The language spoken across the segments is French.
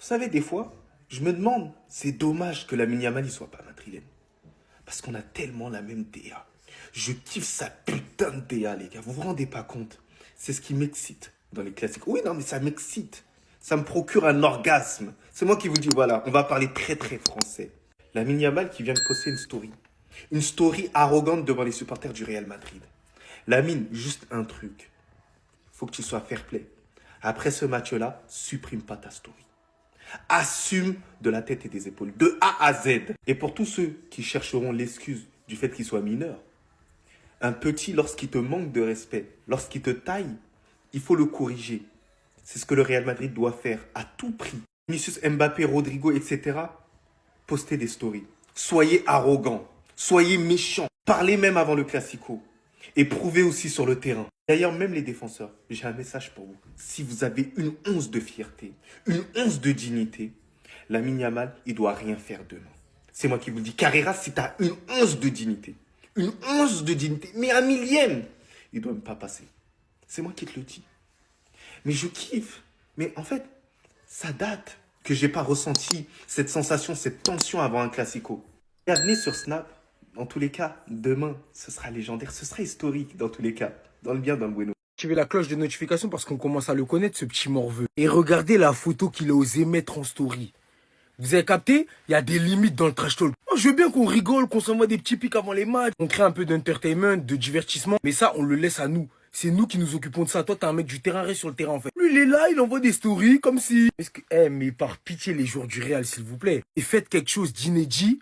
Vous savez, des fois, je me demande, c'est dommage que Lamine Yamal ne soit pas madrilène. Parce qu'on a tellement la même DA. Je kiffe sa putain de DA, les gars. Vous vous rendez pas compte? C'est ce qui m'excite dans les classiques. Oui, non, mais ça m'excite. Ça me procure un orgasme. C'est moi qui vous dis, voilà, on va parler très très français. Lamine Yamal qui vient de poster une story. Une story arrogante devant les supporters du Real Madrid. Lamine, juste un truc. Faut que tu sois fair play. Après ce match-là, supprime pas ta story. Assume de la tête et des épaules, de A à Z. Et pour tous ceux qui chercheront l'excuse du fait qu'il soit mineur, un petit, lorsqu'il te manque de respect, lorsqu'il te taille, il faut le corriger. C'est ce que le Real Madrid doit faire à tout prix. Vinicius, Mbappé, Rodrigo, etc. Postez des stories. Soyez arrogants. Soyez méchants. Parlez même avant le Classico. Et prouvez aussi sur le terrain. D'ailleurs, même les défenseurs, j'ai un message pour vous. Si vous avez une once de fierté, une once de dignité, Lamine Yamal, il doit rien faire demain. C'est moi qui vous le dis. Carrera, si tu as une once de dignité, mais un millième, il ne doit même pas passer. C'est moi qui te le dis. Mais je kiffe. Mais en fait, ça date que j'ai pas ressenti cette sensation, cette tension avant un Classico. Et venez sur Snap. Dans tous les cas, demain, ce sera légendaire, ce sera historique dans tous les cas. Dans le bien, dans le bueno. Activez la cloche de notification parce qu'on commence à le connaître, ce petit morveux. Et regardez la photo qu'il a osé mettre en story. Vous avez capté? Il y a des limites dans le trash talk. Moi, je veux bien qu'on rigole, qu'on s'envoie des petits pics avant les matchs. On crée un peu d'entertainment, de divertissement. Mais ça, on le laisse à nous. C'est nous qui nous occupons de ça. Toi, t'es un mec du terrain, reste sur le terrain, en fait. Lui, il est là, il envoie des stories comme si... mais par pitié, les joueurs du Real, s'il vous plaît. Et faites quelque chose d'inédit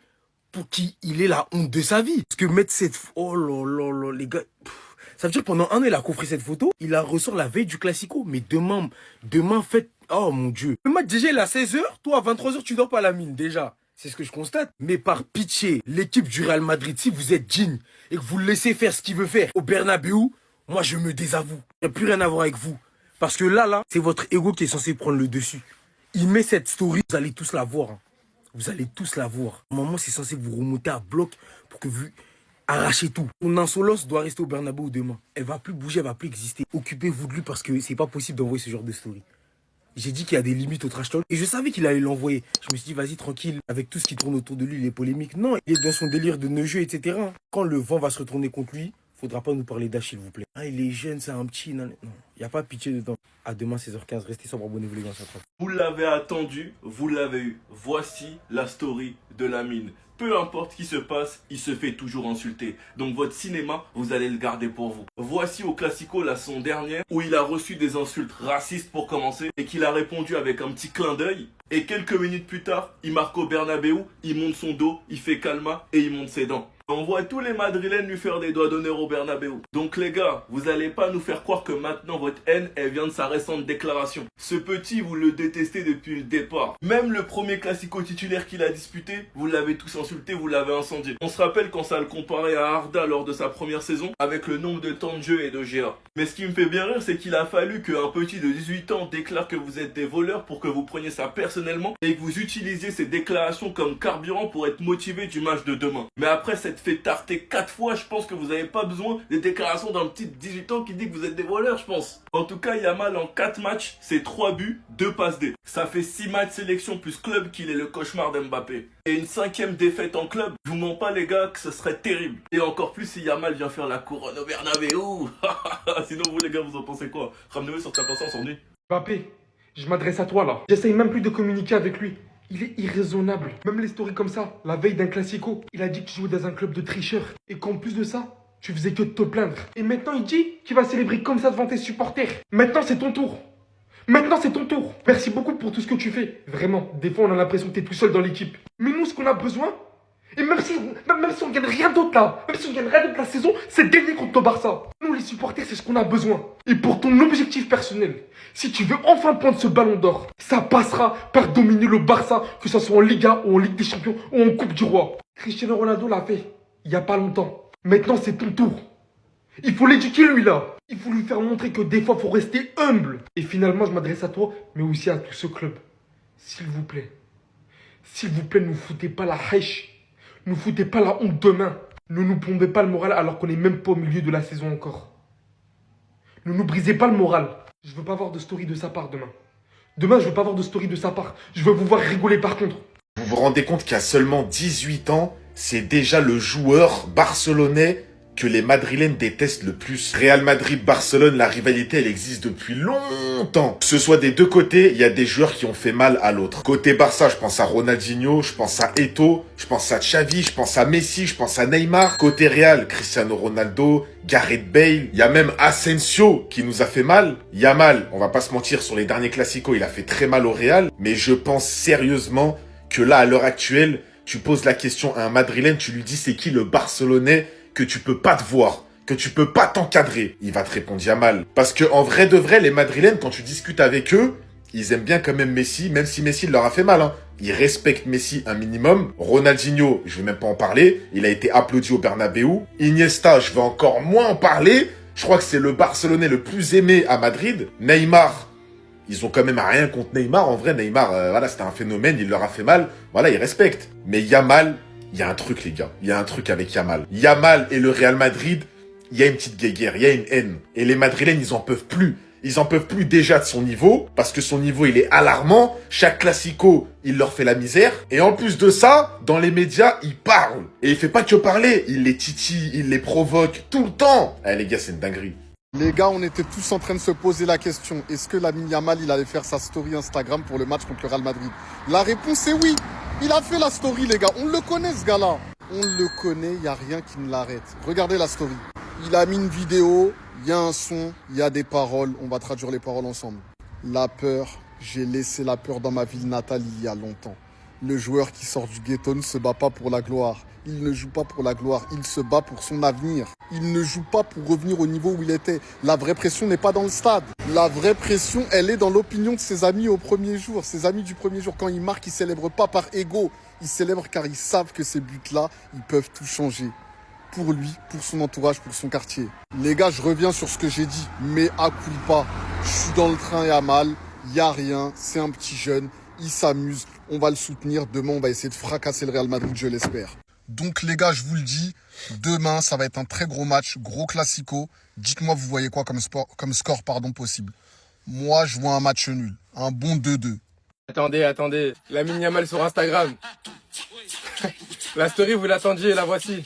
pour qu'il ait la honte de sa vie. Parce que mettre cette... Oh là là là, les gars... Ça veut dire que pendant un an, il a coffré cette photo. Il la ressort la veille du Classico. Mais demain, faites... Oh mon Dieu. Le match déjà, il est à 16h. Toi, à 23h, tu dors pas à la mine, déjà. C'est ce que je constate. Mais par pitié, l'équipe du Real Madrid, si vous êtes digne et que vous le laissez faire ce qu'il veut faire au Bernabeu, moi, je me désavoue. Il n'y a plus rien à voir avec vous. Parce que là, c'est votre ego qui est censé prendre le dessus. Il met cette story, vous allez tous la voir. Vous allez tous la voir. Au moment, c'est censé vous remonter à bloc pour que vous arrachez tout. Ton insolence doit rester au Bernabeu demain. Elle va plus bouger, elle va plus exister. Occupez-vous de lui parce que c'est pas possible d'envoyer ce genre de story. J'ai dit qu'il y a des limites au trash talk et je savais qu'il allait l'envoyer. Je me suis dit, vas-y, tranquille, avec tout ce qui tourne autour de lui, les polémiques. Non, il est dans son délire de neujeu, etc. Quand le vent va se retourner contre lui, faudra pas nous parler d'âge, s'il vous plaît. Ah, il est jeune, c'est un petit... Non, il n'y a pas pitié dedans. À demain, 16h15, restez sobre, abonnez-vous les gars, ça trappe. Vous l'avez attendu, vous l'avez eu. Voici la story de Lamine. Peu importe ce qui se passe, il se fait toujours insulter. Donc votre cinéma, vous allez le garder pour vous. Voici au Classico la saison dernière où il a reçu des insultes racistes pour commencer et qu'il a répondu avec un petit clin d'œil. Et quelques minutes plus tard, il marque au Bernabeu, il monte son dos, il fait calma et il monte ses dents. On voit tous les Madrilènes lui faire des doigts d'honneur au Bernabeu. Donc les gars, vous allez pas nous faire croire que maintenant votre haine, elle vient de sa récente déclaration. Ce petit, vous le détestez depuis le départ. Même le premier Classico titulaire qu'il a disputé, vous l'avez tous insulté, vous l'avez incendié. On se rappelle quand ça le comparait à Arda lors de sa première saison, avec le nombre de temps de jeu et de GA. Mais ce qui me fait bien rire, c'est qu'il a fallu qu'un petit de 18 ans déclare que vous êtes des voleurs pour que vous preniez ça personnellement et que vous utilisiez ces déclarations comme carburant pour être motivé du match de demain. Mais après cette fait tarter 4 fois, je pense que vous n'avez pas besoin des déclarations d'un petit de 18 ans qui dit que vous êtes des voleurs, je pense. En tout cas, Yamal en 4 matchs, c'est 3 buts, 2 passes D. Ça fait 6 matchs sélection plus club qu'il est le cauchemar d'Mbappé. Et une 5e défaite en club, je vous mens pas les gars que ce serait terrible. Et encore plus si Yamal vient faire la couronne au Bernabeu. Sinon vous les gars, vous en pensez quoi? Ramenez-le sur ta place, on s'ennuie. Mbappé, je m'adresse à toi là. J'essaye même plus de communiquer avec lui. Il est irraisonnable. Même les stories comme ça, la veille d'un Classico, il a dit que tu jouais dans un club de tricheurs. Et qu'en plus de ça, tu faisais que de te plaindre. Et maintenant il dit qu'il va célébrer comme ça devant tes supporters. Maintenant c'est ton tour. Maintenant c'est ton tour. Merci beaucoup pour tout ce que tu fais. Vraiment, des fois on a l'impression que t'es tout seul dans l'équipe. Mais nous ce qu'on a besoin, et même si on gagne rien d'autre là, même si on gagne rien d'autre la saison, c'est de gagner contre le Barça. Nous les supporters, c'est ce qu'on a besoin. Et pour ton objectif personnel, si tu veux enfin prendre ce ballon d'or, ça passera par dominer le Barça, que ce soit en Liga ou en Ligue des Champions ou en Coupe du Roi. Cristiano Ronaldo l'a fait il y a pas longtemps. Maintenant c'est ton tour. Il faut l'éduquer lui là. Il faut lui faire montrer que des fois faut rester humble. Et finalement je m'adresse à toi, mais aussi à tout ce club. S'il vous plaît, ne nous foutez pas la hache. Ne nous foutez pas la honte demain. Ne nous plombez pas le moral alors qu'on n'est même pas au milieu de la saison encore. Ne nous brisez pas le moral. Je veux pas avoir de story de sa part demain. Demain, je veux pas avoir de story de sa part. Je veux vous voir rigoler par contre. Vous vous rendez compte qu'à seulement 18 ans, c'est déjà le joueur barcelonais que les Madrilènes détestent le plus. Real Madrid-Barcelone, la rivalité, elle existe depuis longtemps. Que ce soit des deux côtés, il y a des joueurs qui ont fait mal à l'autre. Côté Barça, je pense à Ronaldinho, je pense à Eto'o, je pense à Xavi, je pense à Messi, je pense à Neymar. Côté Real, Cristiano Ronaldo, Gareth Bale, il y a même Asensio qui nous a fait mal. Yamal, on va pas se mentir, sur les derniers classicos, il a fait très mal au Real. Mais je pense sérieusement que là, à l'heure actuelle, tu poses la question à un Madrilène, tu lui dis c'est qui le Barcelonais que tu peux pas te voir, que tu peux pas t'encadrer. Il va te répondre Yamal. Parce que en vrai de vrai, les Madrilènes, quand tu discutes avec eux, ils aiment bien quand même Messi, même si Messi leur a fait mal. Hein. Ils respectent Messi un minimum. Ronaldinho, je vais même pas en parler. Il a été applaudi au Bernabeu. Iniesta, je vais encore moins en parler. Je crois que c'est le Barcelonais le plus aimé à Madrid. Neymar, ils ont quand même rien contre Neymar. En vrai, Neymar, voilà, c'était un phénomène. Il leur a fait mal. Voilà, ils respectent. Mais Yamal, il y a un truc, les gars. Il y a un truc avec Yamal. Yamal et le Real Madrid, il y a une petite guéguerre, il y a une haine. Et les Madrilènes, ils en peuvent plus. Ils en peuvent plus déjà de son niveau, parce que son niveau, il est alarmant. Chaque classico, il leur fait la misère. Et en plus de ça, dans les médias, il parle. Et il fait pas que parler. Il les titille, il les provoque tout le temps. Eh les gars, c'est une dinguerie. Les gars, on était tous en train de se poser la question. Est-ce que Lamine Yamal, il allait faire sa story Instagram pour le match contre le Real Madrid? La réponse est oui. Il a fait la story, les gars. On le connaît, ce gars-là. On le connaît, il n'y a rien qui ne l'arrête. Regardez la story. Il a mis une vidéo, il y a un son, il y a des paroles. On va traduire les paroles ensemble. La peur, j'ai laissé la peur dans ma ville natale il y a longtemps. Le joueur qui sort du ghetto ne se bat pas pour la gloire. Il ne joue pas pour la gloire, il se bat pour son avenir. Il ne joue pas pour revenir au niveau où il était. La vraie pression n'est pas dans le stade. La vraie pression, elle est dans l'opinion de ses amis au premier jour. Ses amis du premier jour, quand ils marquent, ils ne célèbrent pas par ego. Ils célèbrent car ils savent que ces buts-là, ils peuvent tout changer. Pour lui, pour son entourage, pour son quartier. Les gars, je reviens sur ce que j'ai dit. Mais à culpa, je suis dans le train et à mal. Il n'y a rien, c'est un petit jeune. Il s'amuse, on va le soutenir. Demain, on va essayer de fracasser le Real Madrid, je l'espère. Donc les gars, je vous le dis, demain, ça va être un très gros match, gros classico. Dites-moi, vous voyez quoi comme score possible. Moi, je vois un match nul, un bon 2-2. Attendez. Lamine Yamal sur Instagram. La story, vous l'attendiez, la voici.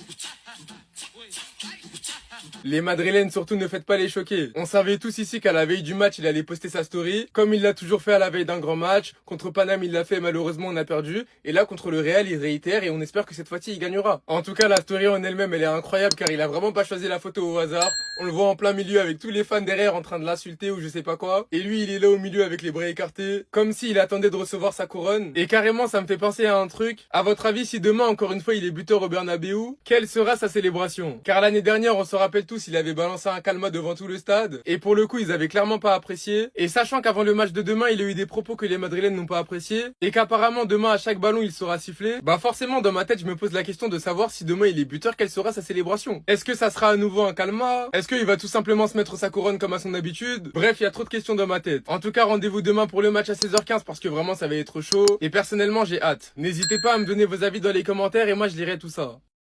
Les Madrilènes, surtout, ne faites pas les choquer. On savait tous ici qu'à la veille du match, il allait poster sa story. Comme il l'a toujours fait à la veille d'un grand match. Contre Paname, il l'a fait, malheureusement, on a perdu. Et là, contre le Real, il réitère et on espère que cette fois-ci, il gagnera. En tout cas, la story en elle-même, elle est incroyable car il a vraiment pas choisi la photo au hasard. On le voit en plein milieu avec tous les fans derrière en train de l'insulter ou je sais pas quoi. Et lui, il est là au milieu avec les bras écartés. Comme s'il attendait de recevoir sa couronne. Et carrément, ça me fait penser à un truc. À votre avis, si demain, encore une fois, il est buteur au Bernabeu, quelle sera sa célébration? Car l'année dernière, on se rappelle tous, il avait balancé un calma devant tout le stade. Et pour le coup, ils avaient clairement pas apprécié. Et sachant qu'avant le match de demain, il a eu des propos que les Madrilènes n'ont pas appréciés. Et qu'apparemment, demain, à chaque ballon, il sera sifflé. Bah forcément, dans ma tête, je me pose la question de savoir si demain, il est buteur, quelle sera sa célébration? Est-ce que ça sera à nouveau un calma? Est-ce qu'il va tout simplement se mettre sa couronne comme à son habitude? Bref, il y a trop de questions dans ma tête. En tout cas, rendez-vous demain pour le match à 16h15 parce que vraiment, ça va être chaud. Et personnellement, j'ai hâte. N'hésitez pas à me donner vos avis dans les commentaires et moi, je lirai tout ça.